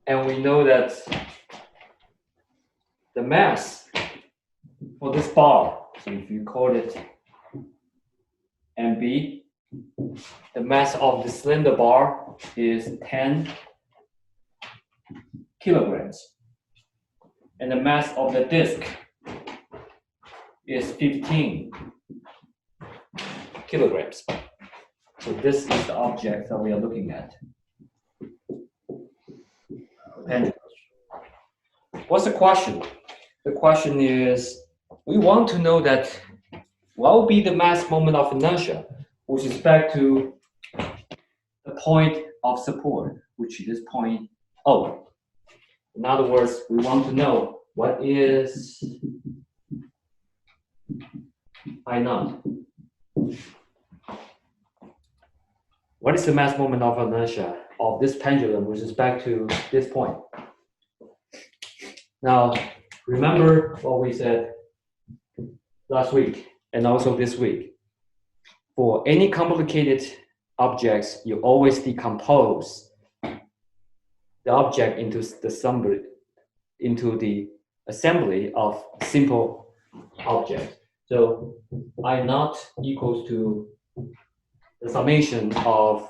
And we know that the mass for this bar, so if you call it MB, the mass of the cylinder bar is 10 kilograms. And the mass of the disc is 15 kilograms. So this is the object that we are looking at. And what's the question? The question is, we want to know that what will be the mass moment of inertia with respect to the point of support, which is point O. In other words, we want to know what is I naught. What is the mass moment of inertia of this pendulum with respect to this point? Now, remember what we said last week and also this week. For any complicated objects, you always decompose the object into the assembly of simple objects. So I naught equals to the summation of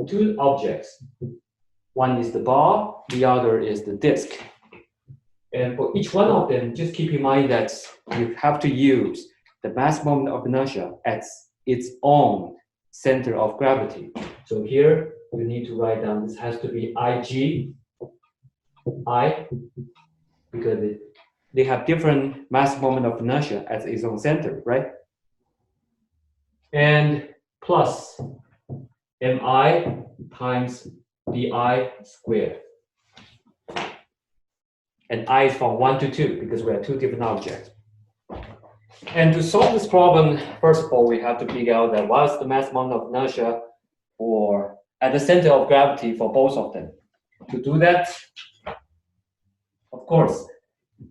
two objects. One is the bar, the other is the disc. And for each one of them, just keep in mind that you have to use the mass moment of inertia as its own center of gravity. So here we need to write down, this has to be IG, I, because they have different mass moment of inertia as its own center, right? And plus MI times DI squared. And I is from 1 to 2 because we have two different objects. And to solve this problem, first of all, we have to figure out that what is the mass moment of inertia for at the center of gravity for both of them. To do that, of course,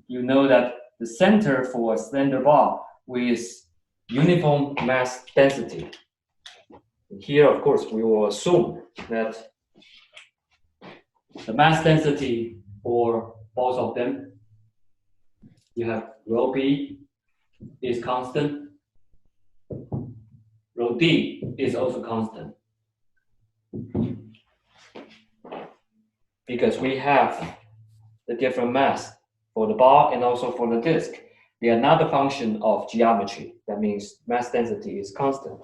you know that the center for a cylinder bar with uniform mass density. Here, of course, we will assume that the mass density for both of them, you have rho B is constant, rho D is also constant. Because we have the different mass for the bar and also for the disc. They are not a function of geometry. That means mass density is constant.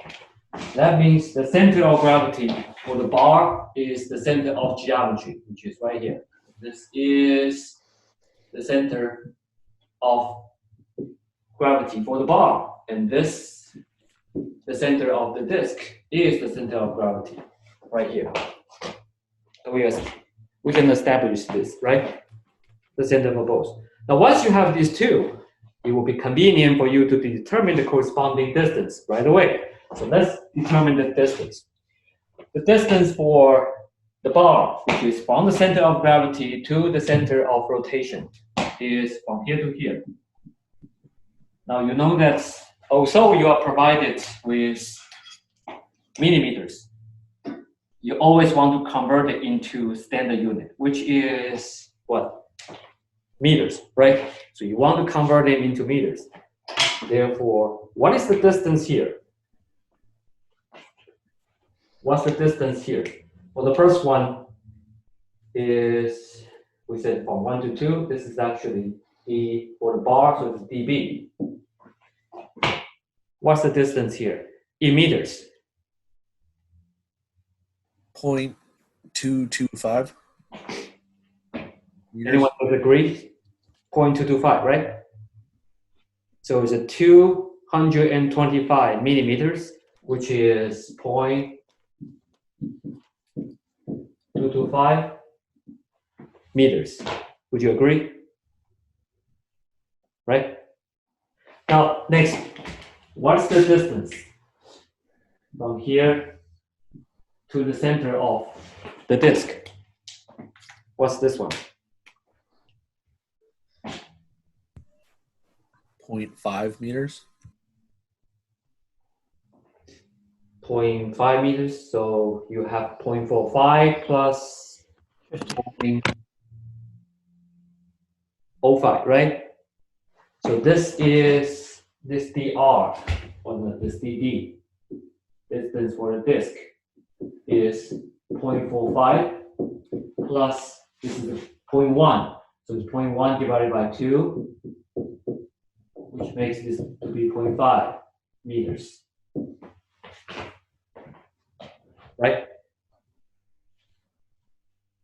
That means the center of gravity for the bar is the center of geometry, which is right here. This is the center of gravity for the bar, and this, the center of the disc, is the center of gravity right here. So we can establish this, right? The center for both. Now, once you have these two, it will be convenient for you to determine the corresponding distance right away. So let's determine the distance. The distance for the bar, which is from the center of gravity to the center of rotation, is from here to here. Now you know that also you are provided with millimeters. You always want to convert it into standard unit, which is what? Meters, right? So you want to convert it into meters. Therefore, what is the distance here? What's the distance here? Well, the first one is, we said from 1 to 2. This is actually D for the bar, so it's dB. What's the distance here? In meters. 0.225. Anyone would agree? 0.225, right? So it's a 225 millimeters, which is 0.225 meters. Would you agree? Right? Now, next, what's the distance from here to the center of the disk? What's this one? 0.5 meters. 0.5 meters, so you have 0.45 plus 0.05, right? So this is this dr, or this dd, distance for the disk is 0.45 plus this is 0.1. So it's 0.1 divided by 2, which makes this to be 0.5 meters. Right?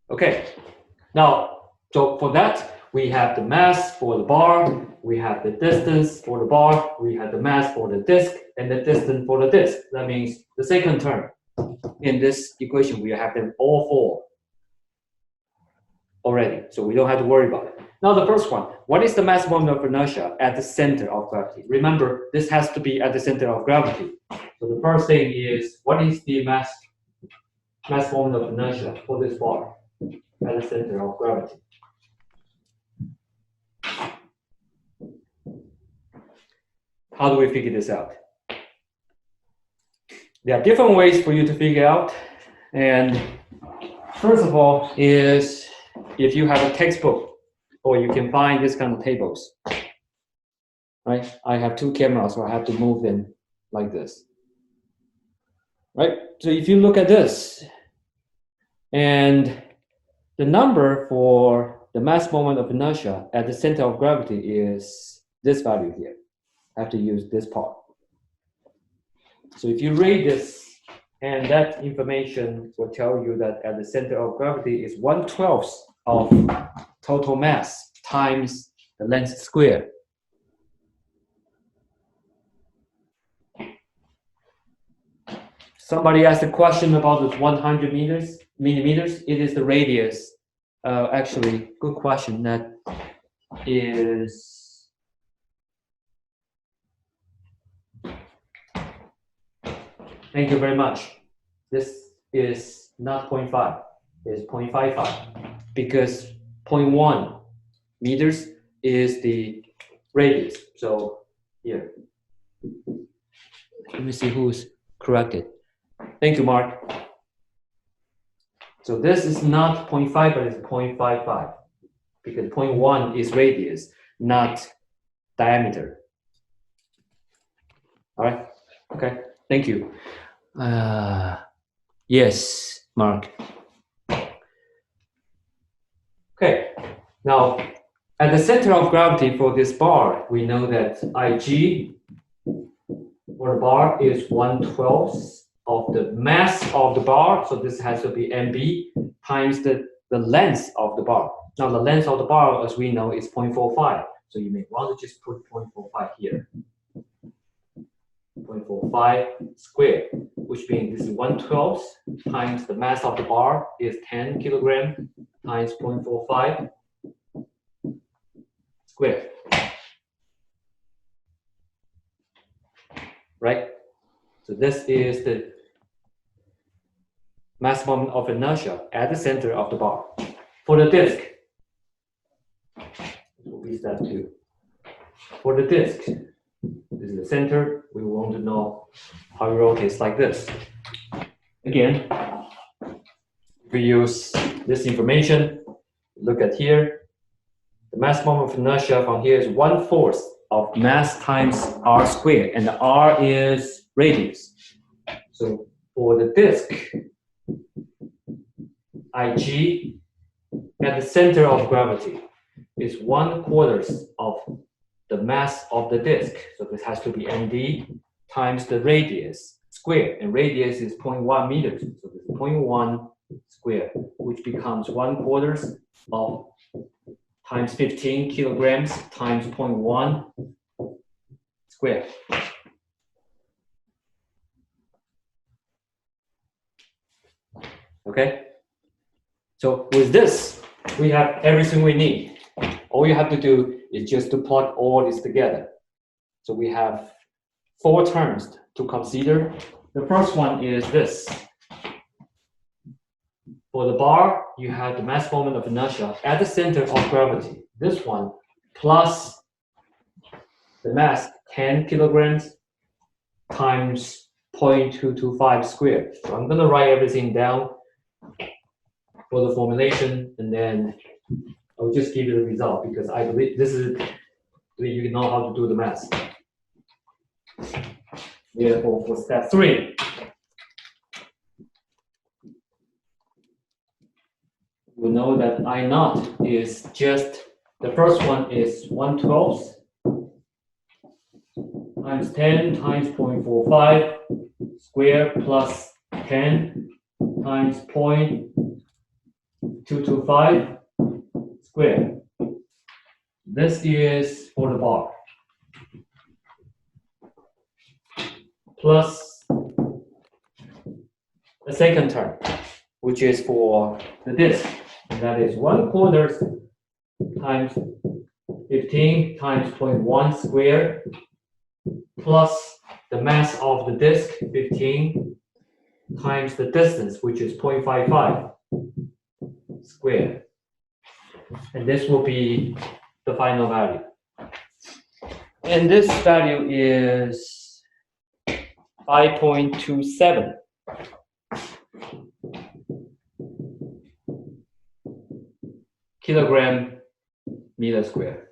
Okay. Now, so for that, we have the mass for the bar, we have the distance for the bar, we have the mass for the disk, and the distance for the disk. That means the second term in this equation, we have them all four already, so we don't have to worry about it. Now the first one, what is the mass moment of inertia at the center of gravity? Remember, this has to be at the center of gravity. So the first thing is, what is the mass moment of inertia for this bar at the center of gravity? How do we figure this out? There are different ways for you to figure out. And first of all is if you have a textbook, or you can find this kind of tables, right? I have two cameras, so I have to move them like this, right? So if you look at this, and the number for the mass moment of inertia at the center of gravity is this value here. I have to use this part. So if you read this, and that information will tell you that at the center of gravity is 1/12 of total mass times the length squared. Somebody asked a question about this 100 millimeters. It is the radius. Actually, good question. That is thank you very much. This is not 0.5. It's 0.55 because 0.1 meters is the radius. So here, let me see who's corrected. Thank you, Mark. So this is not 0.5, but it's 0.55 because 0.1 is radius, not diameter. All right. Okay. Thank you. Yes, Mark. Okay. Now, at the center of gravity for this bar, we know that Ig for the bar is 1/12 of the mass of the bar. So this has to be MB times the length of the bar. Now, the length of the bar, as we know, is 0.45. So you may want to just put 0.45 here. 0.45 squared, which means this is 1/12 times the mass of the bar is 10 kilograms times 0.45 squared. Right? So this is the mass moment of inertia at the center of the bar. For the disk, this will be step 2. For the disk, this is the center. We want to know how it rotates like this. Again, we use this information. Look at here. The mass moment of inertia from here is 1/4 of mass times r squared, and the r is radius. So for the disk, Ig at the center of gravity is 1/4 of the mass of the disk. So this has to be md times the radius squared, and radius is 0.1 meters. So this is 0.1 squared, which becomes 1/4 of times 15 kilograms times 0.1 squared. Okay? So with this, we have everything we need. All you have to do is just to plug all this together. So we have 4 terms to consider. The first one is this. For the bar, you have the mass moment of inertia at the center of gravity. This one plus the mass 10 kilograms times 0.225 squared. So I'm going to write everything down. for the formulation, and then I'll just give you the result because I believe this is you know how to do the math. Therefore, for step 3, we know that I naught is just the first one is 1/12 times 10 times 0.45 square plus 10 times 0.225 square. This is for the bar. Plus the second term, which is for the disk. And that is 1/4 times 15 times 0.1 square plus the mass of the disk, 15, times the distance, which is 0.55 square. And this will be the final value. And this value is 5.27 kilogram meter square.